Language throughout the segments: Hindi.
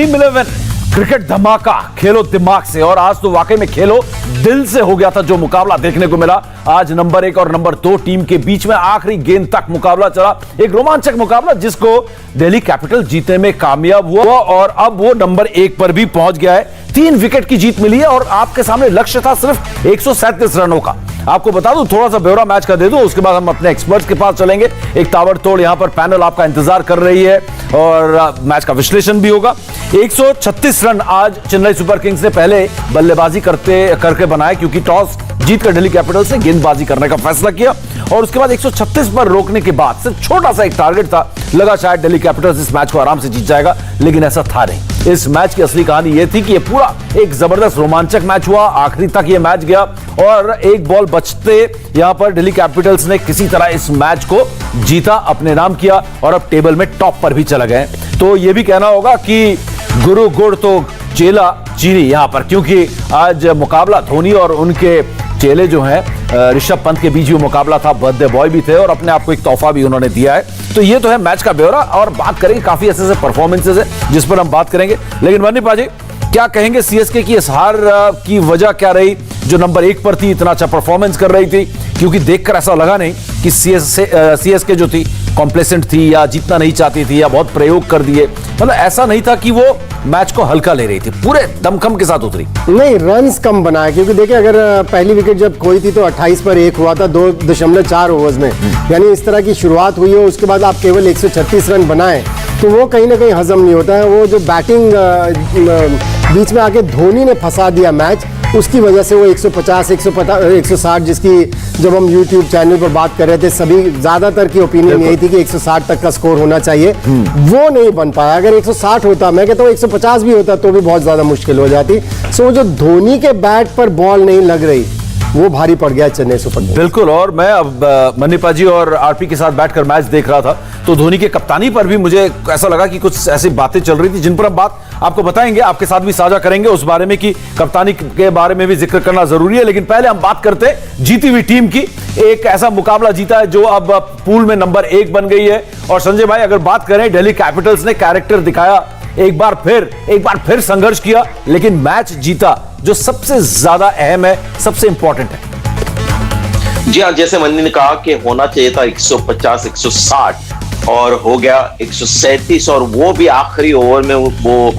ड्रीम 11 क्रिकेट धमाका, खेलो दिमाग से। और आज तो वाकई में खेलो दिल से हो गया था जो मुकाबला देखने को मिला। आज नंबर 1 और नंबर 2 टीम के बीच में आखिरी गेंद तक मुकाबला चला। एक रोमांचक मुकाबला जिसको दिल्ली कैपिटल जीतने में कामयाब हुआ और अब वो नंबर 1 पर भी पहुंच गया है। 3 विकेट की जीत मिली है और आपके सामने लक्ष्य था सिर्फ 137 रनों का। आपको बता दूं, थोड़ा सा ब्यौरा मैच का दे दूं, उसके बाद हम अपने एक्सपर्ट्स के पास चलेंगे। एक ताबड़तोड़ यहां पर पैनल आपका इंतजार कर रही है और मैच का विश्लेषण भी होगा। 136 रन आज चेन्नई सुपर किंग्स ने पहले बल्लेबाजी करके बनाए, क्योंकि टॉस जीतकर दिल्ली कैपिटल्स ने गेंदबाजी करने का फैसला किया और उसके बाद 136 पर रोकने के बाद सिर्फ छोटा सा एक टारगेट था, लगा शायद दिल्ली कैपिटल्स इस मैच को आराम से जीत जाएगा, लेकिन ऐसा था नहीं। इस मैच की असली कहानी यह थी कि यह पूरा एक जबरदस्त रोमांचक मैच हुआ, आखिरी तक यह मैच गया और एक बॉल बचते यहां पर दिल्ली कैपिटल्स ने किसी तरह इस मैच को जीता, अपने नाम किया और अब टेबल में टॉप पर भी चले गए। तो यह भी कहना होगा कि गुरु गुड़ तो चेला चीनी यहां पर, क्योंकि आज मुकाबला धोनी और उनके चेले जो हैं ऋषभ पंत के बीच भी मुकाबला था। बर्थडे बॉय भी थे और अपने आप को एक तोहफा भी उन्होंने दिया है। तो ये तो है मैच का ब्यौरा और बात करेंगे काफी ऐसे परफॉर्मेंसेस है जिस पर हम बात करेंगे। लेकिन वन्नी पाजी, क्या कहेंगे सीएसके की इस हार की वजह क्या रही? जो नंबर 1 पर थी, इतना अच्छा परफॉर्मेंस कर रही थी, क्योंकि देखकर ऐसा लगा नहीं कि सीएसके जो थी कॉम्प्लेसेंट थी या जीतना नहीं चाहती थी या बहुत प्रयोग कर दिए। मतलब ऐसा नहीं था कि वो मैच को हल्का ले रही थी, पूरे दमखम के साथ उतरी। नहीं, रन्स कम बनाए, क्योंकि देखिए अगर पहली विकेट जब खोई थी तो 28 पर 1 हुआ था 2.4 ओवर्स में, यानी इस तरह की शुरुआत हुई हो, उसके बाद आप केवल 136 रन बनाएं तो वो कहीं ना कहीं हजम नहीं होता है। वो जो बैटिंग बीच में आके धोनी ने फंसा दिया मैच, उसकी वजह से वो 150, 160 जिसकी जब हम YouTube चैनल पर बात कर रहे थे सभी ज्यादातर की ओपिनियन यही थी कि 160 तक का स्कोर होना चाहिए, वो नहीं बन पाया। अगर 160 होता, मैं कहता हूँ 150 भी होता तो भी बहुत ज्यादा मुश्किल हो जाती। सो जो धोनी के बैट पर बॉल नहीं लग रही वो भारी पड़ गया चेन्नई सुपर किंग्स। बिल्कुल। और मैं अब मन्नीपा जी और आरपी के साथ बैठकर मैच देख रहा था तो धोनी के कप्तानी पर भी मुझे ऐसा लगा कि कुछ ऐसी बातें चल रही थी जिन पर हम बात आपको बताएंगे, आपके साथ भी साझा करेंगे उस बारे में कि कप्तानी के बारे में भी जिक्र करना जरूरी है। लेकिन पहले हम बात करते हैं जीती हुई टीम की। एक ऐसा मुकाबला जीता है जो अब पूल में नंबर 1 बन गई है। और संजय भाई, अगर बात करें, दिल्ली कैपिटल्स ने कैरेक्टर दिखाया, एक बार फिर संघर्ष किया, लेकिन मैच जीता, जो सबसे ज्यादा अहम है, सबसे इंपॉर्टेंट है। जी हाँ, जैसे मन्नी ने कहा कि होना चाहिए था 150, 160 और हो गया 137 और वो भी आखिरी ओवर में वो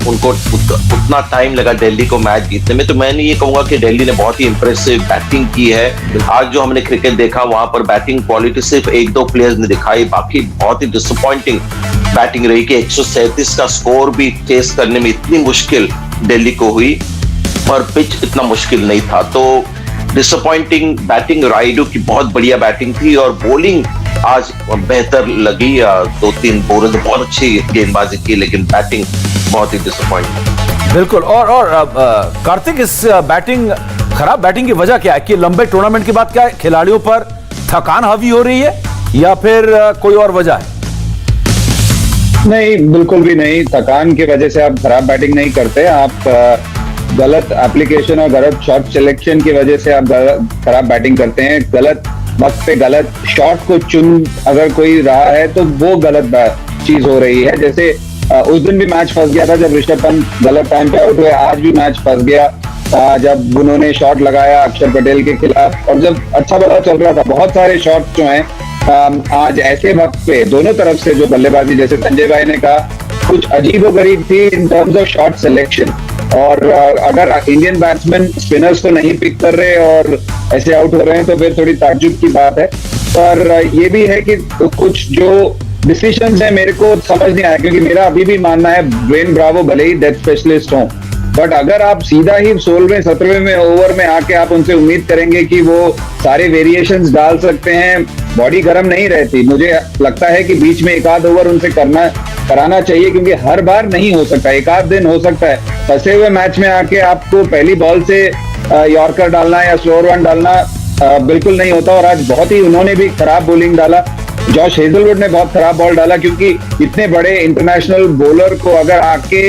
उनको उतना टाइम लगा दिल्ली को मैच जीतने में। तो मैंने ये कहूंगा कि दिल्ली ने बहुत ही इंप्रेसिव बैटिंग की है। आज जो हमने क्रिकेट देखा वहां पर बैटिंग क्वालिटी सिर्फ 1-2 प्लेयर्स ने दिखाई, बाकी बहुत ही डिसअपॉइंटिंग बैटिंग रही कि 137 का स्कोर भी चेस करने में इतनी मुश्किल दिल्ली को हुई और पिच इतना मुश्किल नहीं था। तो डिसअपॉइंटिंग बैटिंग, राइडू की बहुत बढ़िया बैटिंग थी और बॉलिंग आज बेहतर लगी। 2-3 बॉलर ने बहुत अच्छी गेंदबाजी की, लेकिन बैटिंग बहुत ही डिसअपॉइंटिंग। बिल्कुल। और कार्तिक, इस खराब बैटिंग की वजह क्या है? कि लंबे टूर्नामेंट के बाद क्या खिलाड़ियों पर थकान हावी हो रही है या फिर कोई और वजह है? नहीं, बिल्कुल भी नहीं। थकान की वजह से आप खराब बैटिंग नहीं करते, आप गलत एप्लीकेशन और गलत शॉट सिलेक्शन की वजह से आप खराब बैटिंग करते हैं। गलत वक्त पे गलत शॉट को चुन अगर कोई रहा है तो वो गलत चीज हो रही है। जैसे उस दिन भी मैच फंस गया था जब ऋषभ पंत गलत टाइम पे आउट हुए, आज भी मैच फंस गया जब उन्होंने शॉट लगाया अक्षर पटेल के खिलाफ और जब अच्छा बड़ा चल रहा था। बहुत सारे शॉट जो हैं आज ऐसे वक्त पे दोनों तरफ से जो बल्लेबाजी, जैसे संजय भाई ने कहा, कुछ अजीबोगरीब थी in terms of shot selection. और अगर इंडियन बैट्समैन स्पिनर्स को नहीं पिक कर रहे और ऐसे आउट हो रहे हैं तो फिर थोड़ी ताज्जुब की बात है। पर ये भी है कि कुछ जो डिसीजंस है मेरे को समझ नहीं आया, क्योंकि मेरा अभी भी मानना है ड्वेन ब्रावो भले ही डेथ स्पेशलिस्ट हों, बट अगर आप सीधा ही 16वें 17वें ओवर में आके आप उनसे उम्मीद करेंगे कि वो सारे वेरिएशंस डाल सकते हैं, बॉडी गर्म नहीं रहती। मुझे लगता है कि बीच में 1 आध ओवर उनसे कराना चाहिए, क्योंकि हर बार नहीं हो सकता, 1 आध दिन हो सकता है। फंसे हुए मैच में आके आपको पहली बॉल से यॉर्कर डालना या स्लोअर वन डालना बिल्कुल नहीं होता। और आज बहुत ही उन्होंने भी खराब बॉलिंग डाला। जॉश हेजलवुड ने बहुत खराब बॉल डाला, क्योंकि इतने बड़े इंटरनेशनल बॉलर को अगर आके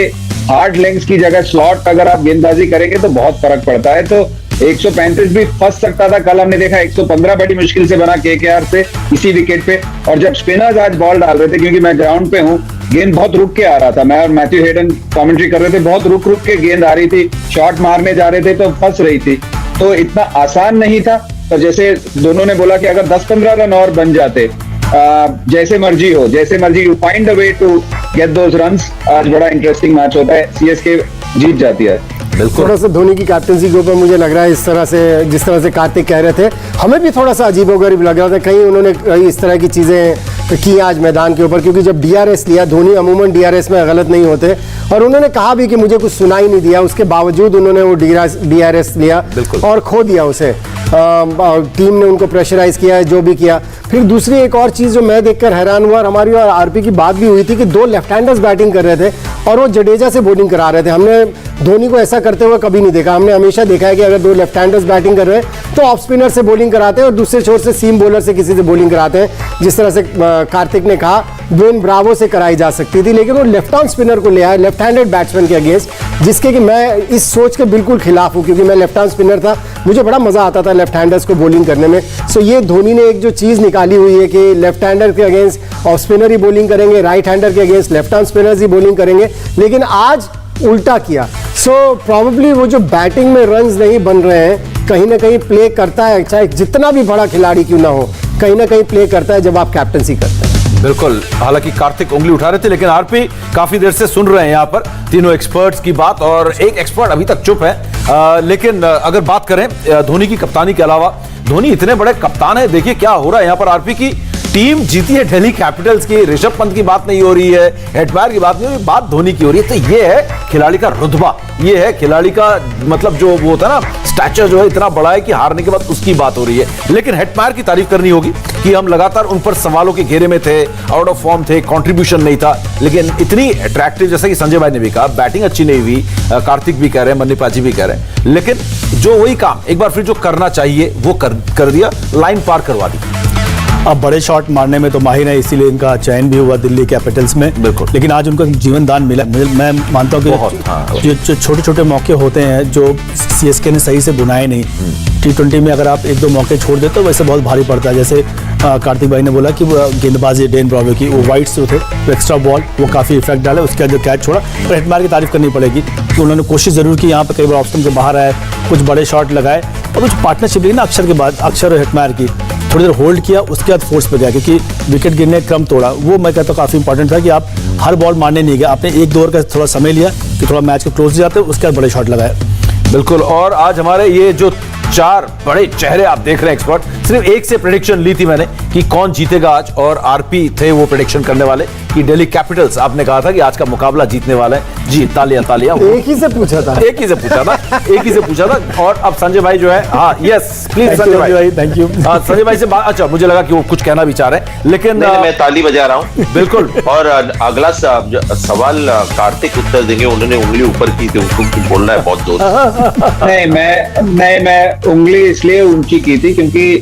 हार्ड लेंग्स की जगह स्लॉट अगर आप गेंदबाजी करेंगे तो बहुत फर्क पड़ता है। तो 135 भी फंस सकता था। कल हमने देखा 115 बड़ी मुश्किल से बना केकेआर से इसी विकेट पे। और जब स्पिनर्स आज बॉल डाल रहे थे, क्योंकि मैं ग्राउंड पे हूँ, गेंद बहुत रुक के आ रहा था। मैं और मैथ्यू हेडन कमेंट्री कर रहे थे, बहुत रुक रुक के गेंद आ रही थी, शॉट मारने जा रहे थे तो फंस रही थी, तो इतना आसान नहीं था। तो जैसे दोनों ने बोला कि अगर 10-15 रन और बन जाते, जैसे मर्जी हो, जैसे मर्जी, you find the way to get those runs, आज बड़ा इंटरेस्टिंग मैच होता है, सीएसके जीत जाती है। थोड़ा सा धोनी की कैप्टनसी के ऊपर मुझे लग रहा है इस तरह से, जिस तरह से कार्तिक कह रहे थे, हमें भी थोड़ा सा अजीबोगरीब लग रहा था। कहीं उन्होंने इस तरह की चीज़ें की आज मैदान के ऊपर, क्योंकि जब डीआरएस लिया, धोनी अमूमन डीआरएस में गलत नहीं होते, और उन्होंने कहा भी कि मुझे कुछ सुनाई नहीं दिया, उसके बावजूद उन्होंने वो डीआरएस लिया और खो दिया उसे। टीम ने उनको प्रेशराइज किया है, जो भी किया। फिर दूसरी एक और चीज़ जो मैं देखकर हैरान हुआ, और हमारी और आरपी की बात भी हुई थी कि 2 लेफ्ट हैंडर्स बैटिंग कर रहे थे और वो जडेजा से बॉलिंग करा रहे थे। हमने धोनी को ऐसा करते हुए कभी नहीं देखा। हमने हमेशा देखा है कि अगर 2 लेफ्ट हैंडर्स बैटिंग कर रहे हैं तो ऑफ स्पिनर से बॉलिंग कराते हैं और दूसरे छोर से सीम बॉलर से किसी से बॉलिंग कराते हैं, जिस तरह से कार्तिक ने कहा ड्वेन ब्रावो से कराई जा सकती थी, लेकिन वो लेफ्ट आर्म स्पिनर को ले आया लेफ्ट हैंडेड बैट्समैन के अगेंस्ट, जिसके कि मैं इस सोच के बिल्कुल खिलाफ हूँ, क्योंकि मैं लेफ्ट आर्म स्पिनर था, मुझे बड़ा मजा आता था लेफ्ट हैंडर्स को बॉलिंग करने में। सो ये धोनी ने एक जो चीज़ निकाली हुई है कि लेफ्ट हैंडर के अगेंस्ट ऑफ स्पिनर ही बॉलिंग करेंगे, राइट हैंडर के अगेंस्ट लेफ्ट आर्म स्पिनर्स ही बॉलिंग करेंगे, लेकिन आज उल्टा किया। सो प्रॉबेबली वो जो बैटिंग में रन्स नहीं बन रहे हैं, कहीं ना कहीं प्ले करता है, चाहे जितना भी बड़ा खिलाड़ी क्यों ना हो, कहीं ना कहीं प्ले करता है जब आप कैप्टनसी करते हैं। बिल्कुल, हालांकि कार्तिक उंगली उठा रहे थे, लेकिन आरपी काफी देर से सुन रहे हैं यहाँ पर तीनों एक्सपर्ट्स की बात, और एक एक्सपर्ट अभी तक चुप है। लेकिन अगर बात करें धोनी की कप्तानी के अलावा, धोनी इतने बड़े कप्तान है, देखिए क्या हो रहा है यहाँ पर। आरपी की टीम जीती है दिल्ली कैपिटल्स की, ऋषभ पंत की बात नहीं हो रही है, हेटमायर की बात नहीं हो रही, बात धोनी की हो रही है। तो ये है खिलाड़ी का रुतबा, ये है खिलाड़ी का मतलब जो वो होता है ना, स्टैचर जो है इतना बड़ा है कि हारने के बाद उसकी बात हो रही है। लेकिन हेटमायर की तारीफ करनी होगी कि हम लगातार उन पर सवालों के घेरे में थे, आउट ऑफ फॉर्म थे, कंट्रीब्यूशन नहीं था, लेकिन इतनी अट्रैक्टिव, जैसा कि संजय भाई ने भी कहा, बैटिंग अच्छी नहीं हुई, कार्तिक भी कह रहे हैं, मन्नी पाजी भी कह रहे हैं, लेकिन जो वही काम एक बार फिर जो करना चाहिए वो कर दिया, लाइन पार करवा दी। अब बड़े शॉट मारने में तो माहिर है, इसीलिए इनका चयन भी हुआ दिल्ली कैपिटल्स में। बिल्कुल, लेकिन आज उनको जीवन दान मिला। मैं मानता हूँ कि जो छोटे छोटे मौके होते हैं जो सीएसके ने सही से बुनाए नहीं, T20 में अगर आप 1-2 मौके छोड़ देते तो वैसे बहुत भारी पड़ता है। जैसे कार्तिक भाई ने बोला कि वो गेंदबाजी डेन ब्रावो की, वो वाइट्स जो थे, वो एक्स्ट्रा बॉल, वो काफ़ी इफेक्ट डाले, उसके अंदर कैच छोड़ा। पर हेटमायर की तारीफ करनी पड़ेगी कि उन्होंने कोशिश जरूर की, यहाँ पर कई बार ऑप्शन के बाहर आए, कुछ बड़े शॉट लगाए, और कुछ पार्टनरशिप रही ना अक्षर के बाद, अक्षर और हेटमायर की, थोड़ी देर होल्ड किया, उसके बाद फोर्स पे गया, क्योंकि विकेट गिरने का क्रम तोड़ा। वो मैं कहता हूँ काफ़ी इंपॉर्टेंट था कि आप हर बॉल मारने नहीं गए, आपने 1-2 ओवर का थोड़ा समय लिया कि थोड़ा मैच को क्लोज जाते, उसके बाद बड़े शॉट लगाए। बिल्कुल, और आज हमारे ये जो 4 बड़े चेहरे आप देख रहे हैं एक्सपर्ट, सिर्फ एक से प्रेडिक्शन ली थी मैंने कि कौन जीतेगा आज, और आरपी थे वो प्रेडिक्शन करने वाले कि दिल्ली कैपिटल्स, आपने कहा था कि आज का मुकाबला जीतने वाला है। जी, तालियां तालियां। एक ही से पूछा था, एक ही से पूछा था। और अब संजय भाई जो है, हाँ यस प्लीज संजय भाई, थैंक यू। संजय भाई से बात, अच्छा मुझे लगा कि वो कुछ कहना भी चाह रहे हैं, लेकिन मैं ताली बजा रहा हूँ। बिल्कुल। और अगला सवाल कार्तिक उत्तर देंगे, उन्होंने उंगली ऊपर की थी, उनको बोलना है बहुत जोर से। नहीं, मैं उंगली इसलिए ऊंची की थी क्योंकि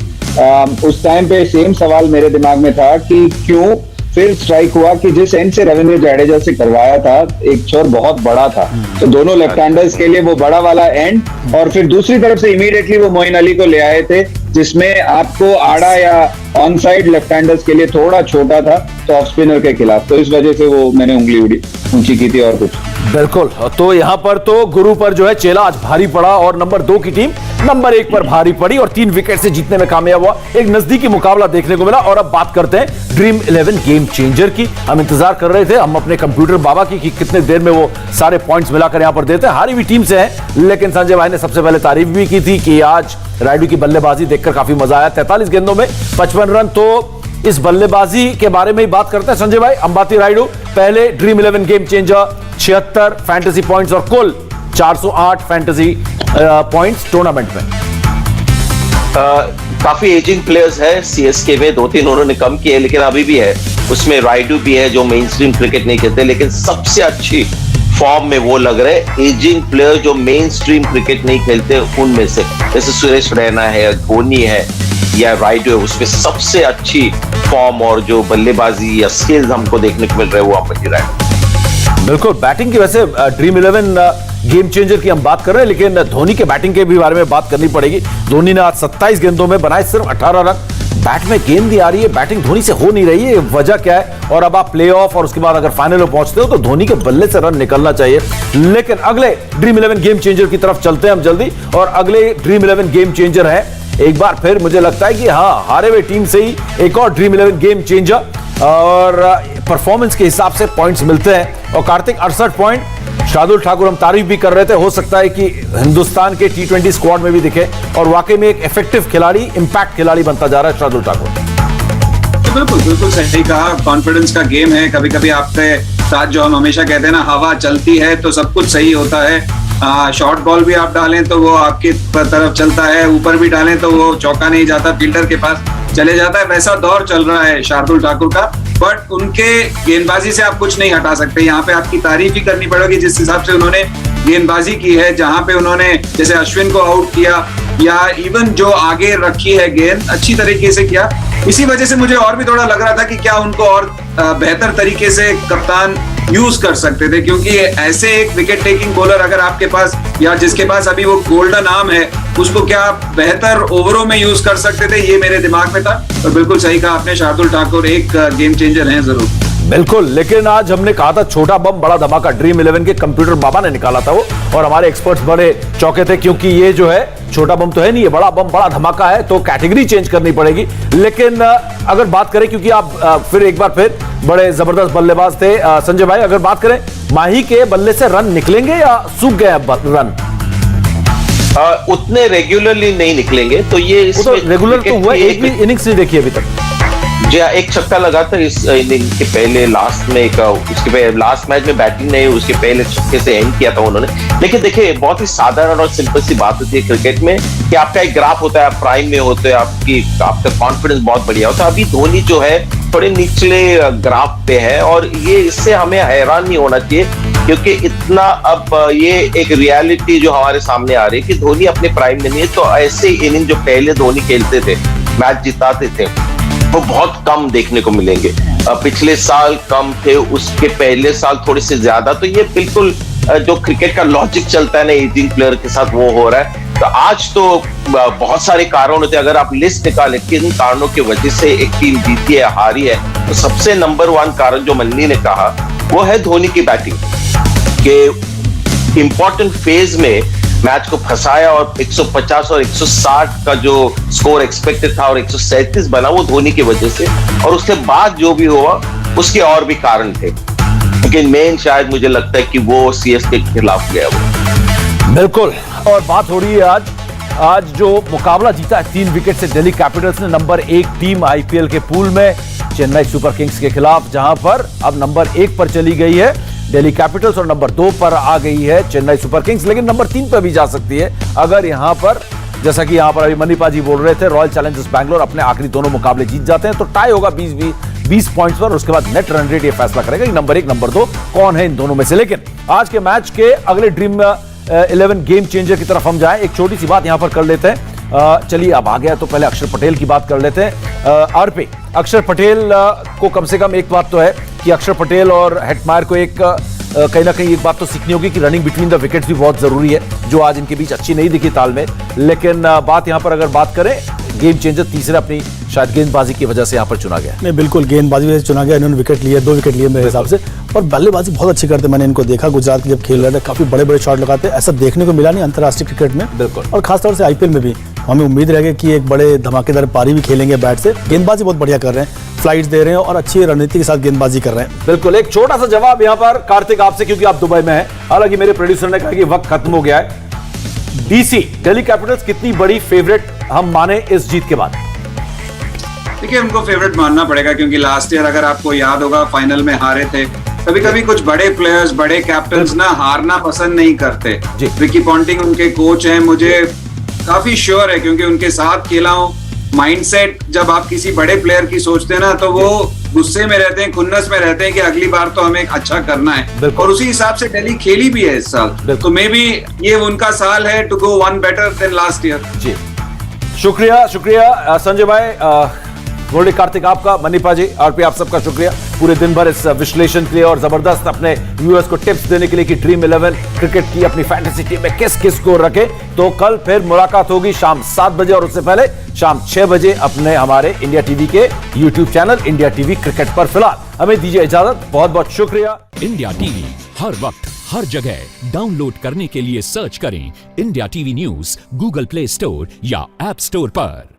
उस टाइम पे सेम सवाल मेरे दिमाग में था कि क्यों फिर स्ट्राइक हुआ कि जिस एंड से रविंद्र जडेजा से करवाया था, एक छोर बहुत बड़ा था, तो दोनों लेफ्ट हैंडर्स के लिए वो बड़ा वाला एंड, और फिर दूसरी तरफ से इमीडिएटली वो मोइन अली को ले आए थे, जिसमें आपको आड़ा या ऑन साइड लेफ्ट हैंडर्स के लिए थोड़ा छोटा था, तो ऑफ स्पिनर के खिलाफ, तो इस वजह से वो मैंने उंगली ऊंची की थी, और कुछ। बिल्कुल, तो यहाँ पर तो गुरु पर जो है चेला आज भारी पड़ा, और नंबर 2 की टीम नंबर 1 पर भारी पड़ी और 3 विकेट से जीतने में कामयाब हुआ। एक नजदीकी मुकाबला देखने को मिला। और अब बात करते हैं ड्रीम 11 गेम चेंजर की। हम इंतजार कर रहे थे, हम अपने कंप्यूटर बाबा की, कि कितने देर में वो सारे पॉइंट्स मिलाकर यहाँ पर देते हैं। हारी हुई टीम से है, लेकिन संजय भाई ने सबसे पहले तारीफ भी की थी कि आज रायडू की बल्लेबाजी देखकर काफी मजा आया। 43 गेंदों में 55 रन। तो इस बल्लेबाजी के बारे में ही बात करते हैं संजय भाई। अंबाती रायडू पहले dream 11 game changer, 76 fantasy points और कुल 408 फैंटेसी पॉइंट्स टूर्नामेंट में। काफी एजिंग प्लेयर्स है सीएसके में, 2-3 उन्होंने कम किए, लेकिन अभी भी है, उसमें रायडू भी है जो मेन स्ट्रीम क्रिकेट नहीं खेलते, लेकिन सबसे अच्छी फॉर्म में वो लग रहे एजिंग प्लेयर जो मेन स्ट्रीम क्रिकेट नहीं खेलते उनमें से, जैसे सुरेश रैना है, धोनी है या रायडू है, उसमें सबसे अच्छी फॉर्म और जो बल्लेबाजी या स्किल्स हमको देखने को मिल रहे हैं वो अंबाती रायडू। बिल्कुल, बैटिंग की वैसे ड्रीम 11 गेम चेंजर की हम बात कर रहे हैं, लेकिन धोनी के बैटिंग के भी बारे में बात करनी पड़ेगी। धोनी ने आज 27 गेंदों में बनाए सिर्फ 18 रन। बैट में गेंद नहीं आ रही है, बैटिंग धोनी से हो नहीं रही है, वजह क्या है? और अब आप प्लेऑफ और उसके बाद अगर फाइनल में पहुंचते हो तो धोनी के बल्ले से रन निकलना चाहिए। लेकिन अगले ड्रीम 11 गेम चेंजर की तरफ चलते हैं हम जल्दी, और अगले ड्रीम 11 गेम चेंजर है एक बार फिर मुझे लगता है कि हाँ, हारे हुए टीम से ही एक और ड्रीम 11 गेम चेंजर, और परफॉर्मेंस के हिसाब से पॉइंट्स मिलते हैं। और कार्तिक 68 पॉइंट, शार्दुल ठाकुर हम तारीफ भी कर रहे थे, हो सकता है कि हिंदुस्तान के T20 स्क्वाड में भी दिखे, और वाकई में एक इफेक्टिव खिलाड़ी, इंपैक्ट खिलाड़ी बनता जा रहा है शार्दुल ठाकुर। बिल्कुल बिल्कुल सही कहा। कॉन्फिडेंस का गेम है। कभी कभी आपके साथ जो हम हमेशा कहते हैं ना, हवा चलती है तो सब कुछ सही होता है। शॉर्ट बॉल भी आप डालें तो वो आपकी तरफ चलता है, ऊपर भी डालें तो वो चौका नहीं जाता, फील्डर के पास चले जाता है। वैसा दौर चल रहा है शार्दुल ठाकुर का, बट उनके गेंदबाजी से आप कुछ नहीं हटा सकते। यहाँ पे आपकी तारीफ ही करनी पड़ेगी जिस हिसाब से उन्होंने गेंदबाजी की है, जहां पे उन्होंने जैसे अश्विन को आउट किया या इवन जो आगे रखी है गेंद अच्छी तरीके से किया। इसी वजह से मुझे और भी थोड़ा लग रहा था कि क्या उनको और बेहतर तरीके से कप्तान यूज कर सकते थे, क्योंकि ऐसे एक विकेट टेकिंग बॉलर अगर आपके पास, या जिसके पास अभी वो गोल्डन आर्म है, उसको क्या बेहतर ओवरों में यूज कर सकते थे, ये मेरे दिमाग में था। और बिल्कुल सही कहा आपने, शार्दुल ठाकुर एक गेम चेंजर हैं जरूर। बिल्कुल, लेकिन आज हमने कहा था छोटा बम बड़ा धमाका, ड्रीम 11 के कंप्यूटर बाबा ने निकाला था वो, और हमारे एक्सपर्ट्स बड़े चौके थे, क्योंकि ये जो है छोटा बम तो है नहीं, ये बड़ा बम बड़ा धमाका है, तो कैटेगरी चेंज करनी पड़ेगी। लेकिन अगर बात करें, क्योंकि आप फिर एक बार फिर बड़े जबरदस्त बल्लेबाज थे संजय भाई, अगर बात करें माही के बल्ले से रन निकलेंगे या सूख गए रन? उतने रेगुलरली नहीं निकलेंगे, तो ये तो रेगुलर तो हुआ, एक भी इनिंग्स नहीं देखी अभी तक। जी हाँ, एक छक्का लगा था इस इनिंग के पहले, लास्ट में उसके पहले लास्ट मैच में बैटिंग नहीं, उसके पहले छक्के से एंड किया था उन्होंने। लेकिन देखिए, बहुत ही साधारण और सिंपल सी बात होती है क्रिकेट में कि आपका एक ग्राफ होता है, आप प्राइम में होते हैं, आपका कॉन्फिडेंस बहुत बढ़िया होता है। अभी धोनी जो है थोड़े निचले ग्राफ पे है, और ये इससे हमें हैरान नहीं होना चाहिए, क्योंकि इतना अब ये एक रियलिटी जो हमारे सामने आ रही है कि धोनी अपने प्राइम में नहीं है। तो ऐसे इनिंग जो पहले धोनी खेलते थे, मैच जिताते थे, वो बहुत कम देखने को मिलेंगे। पिछले साल कम थे, उसके पहले साल थोड़े से ज्यादा। तो ये बिल्कुल जो क्रिकेट का लॉजिक चलता है ना एजिंग प्लेयर के साथ, वो हो रहा है। तो आज तो बहुत सारे कारण होते हैं, अगर आप लिस्ट निकालें किन कारणों की वजह से एक टीम जीती है, हारी है, तो सबसे नंबर 1 कारण जो मन्नी ने कहा वो है धोनी की बैटिंग के इंपॉर्टेंट फेज में मैच को फंसाया, और 150 और 160 का जो स्कोर एक्सपेक्टेड था और 137 बना, वो धोनी की वजह से। और उसके बाद जो भी हुआ उसके और भी कारण थे, लेकिन मेन शायद मुझे लगता है कि वो सीएसके के खिलाफ गया वो। बिल्कुल, और बात हो रही है आज जो मुकाबला जीता है 3 विकेट से दिल्ली कैपिटल्स ने, नंबर 1 टीम आईपीएल के पूल में चेन्नई सुपर किंग्स के खिलाफ, जहां पर अब नंबर 1 पर चली गई है दिल्ली कैपिटल्स और नंबर 2 पर आ गई है चेन्नई सुपर किंग्स। लेकिन नंबर 3 पर भी जा सकती है अगर यहां पर, जैसा कि यहां पर अभी मनीपा जी बोल रहे थे, रॉयल चैलेंजर्स बैंगलोर अपने आखिरी दोनों मुकाबले जीत जाते हैं तो टाई होगा 20 पॉइंट्स पर। उसके बाद नेट रन रेट ये फैसला करेगा कि नंबर 1 नंबर 2 कौन है इन दोनों में से। लेकिन आज के मैच के अगले ड्रीम 11 गेम चेंजर की तरफ हम जाएं, एक छोटी सी बात यहां पर कर लेते हैं। चलिए, अब आ गया तो पहले अक्षर पटेल की बात कर लेते हैं। आरपी, अक्षर पटेल को कम से कम एक बात तो है कि अक्षर पटेल और हेटमायर को एक कहीं ना कहीं एक बात तो सीखनी होगी कि रनिंग बिटवीन द विकेट्स भी बहुत जरूरी है, जो आज इनके बीच अच्छी नहीं दिखी तालमेल। लेकिन बात यहां पर अगर बात करें, गेम चेंजर तीसरे अपनी शायद गेंदबाजी की वजह से यहां पर चुना गया। नहीं, बिल्कुल गेंदबाजी वजह से चुना गया। इन्होंने विकेट लिए, 2 विकेट लिए मेरे हिसाब से, और बल्लेबाजी बहुत अच्छी करते। मैंने इनको देखा गुजरात के जब खेल रहे थे, काफी बड़े बड़े शॉट लगाते, ऐसा देखने को मिला नहीं अंतर्राष्ट्रीय क्रिकेट में। बिल्कुल, और खासतौर से आईपीएल में भी हमें उम्मीद रहेगी कि एक बड़े धमाकेदार पारी भी खेलेंगे बैट से। गेंदबाजी बहुत बढ़िया कर रहे हैं, फ्लाइट्स दे रहे हैं और अच्छी रणनीति के साथ गेंदबाजी कर रहे हैं। बिल्कुल, एक छोटा सा जवाब यहां पर कार्तिक आपसे, क्योंकि आप दुबई में हैं। हालांकि मेरे प्रोड्यूसर ने कहा कि वक्त खत्म हो गया है। डीसी दिल्ली कैपिटल्स कितनी बड़ी फेवरेट हम माने इस जीत के बाद? देखिए, उनको फेवरेट मानना पड़ेगा, क्योंकि लास्ट ईयर अगर आपको याद होगा फाइनल में हारे थे। कभी कभी कुछ बड़े प्लेयर्स, बड़े कैप्टन्स ना हारना पसंद नहीं करते। विकी पॉन्टिंग उनके कोच हैं, मुझे काफी श्योर है क्योंकि उनके साथ खेला हूं। माइंडसेट जब आप किसी बड़े प्लेयर की सोचते हैं ना, तो वो गुस्से में रहते हैं, खुन्नस में रहते हैं कि अगली बार तो हमें अच्छा करना है, और उसी हिसाब से दिल्ली खेली भी है इस साल। तो मे बी ये उनका साल है to go 1 better than last year. जी, शुक्रिया संजय भाई। मुरली, कार्तिक आपका, मनीपा जी, आरपी आप सबका शुक्रिया पूरे दिन भर इस विश्लेषण के लिए और जबरदस्त अपने व्यूअर्स को टिप्स देने के लिए कि ड्रीम 11 क्रिकेट की अपनी फैंटेसी टीम में किस किस को रखे। तो कल फिर मुलाकात होगी शाम 7 बजे और उससे पहले शाम 6 बजे अपने हमारे इंडिया टीवी के YouTube channel India TV cricket पर। फिलहाल हमें दीजिए इजाजत, बहुत बहुत शुक्रिया। इंडिया टीवी हर वक्त हर जगह डाउनलोड करने के लिए सर्च करें India TV news Google play store या ऐप स्टोर पर।